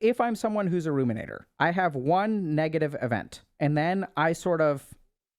if I'm someone who's a ruminator, I have one negative event, and then I sort of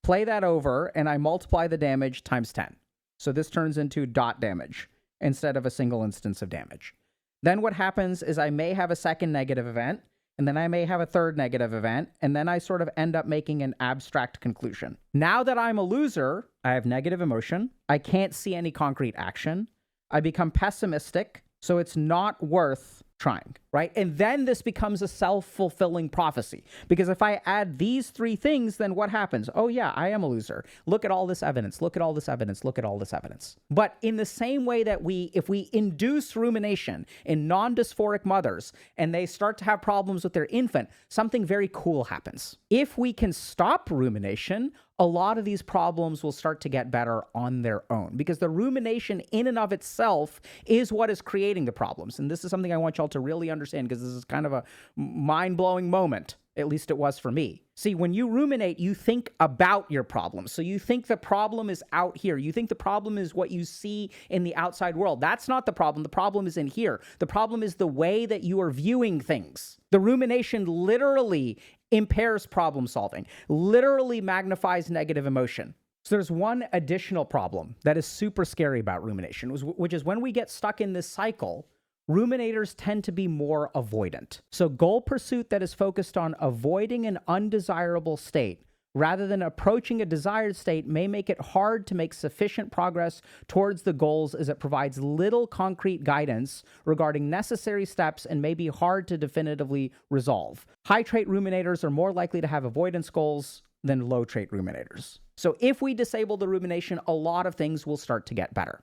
play that over and I multiply the damage times 10. So this turns into dot damage instead of a single instance of damage. Then what happens is I may have a second negative event, and then I may have a third negative event, and then I sort of end up making an abstract conclusion. Now that I'm a loser, I have negative emotion. I can't see any concrete action. I become pessimistic, so it's not worth trying, right? And then this becomes a self-fulfilling prophecy. Because if I add these three things, then what happens? Oh yeah, I am a loser. Look at all this evidence. Look at all this evidence. Look at all this evidence. But in the same way that if we induce rumination in non-dysphoric mothers and they start to have problems with their infant, something very cool happens. If we can stop rumination, a lot of these problems will start to get better on their own, because the rumination in and of itself is what is creating the problems. And this is something I want y'all to really understand, because this is kind of a mind-blowing moment. At least it was for me. See, when you ruminate, you think about your problem. So you think the problem is out here. You think the problem is what you see in the outside world. That's not the problem. The problem is in here. The problem is the way that you are viewing things. The rumination literally impairs problem solving, literally magnifies negative emotion. So there's one additional problem that is super scary about rumination, which is when we get stuck in this cycle, ruminators tend to be more avoidant. So goal pursuit that is focused on avoiding an undesirable state rather than approaching a desired state may make it hard to make sufficient progress towards the goals, as it provides little concrete guidance regarding necessary steps and may be hard to definitively resolve. High trait ruminators are more likely to have avoidance goals than low trait ruminators. So if we disable the rumination, a lot of things will start to get better.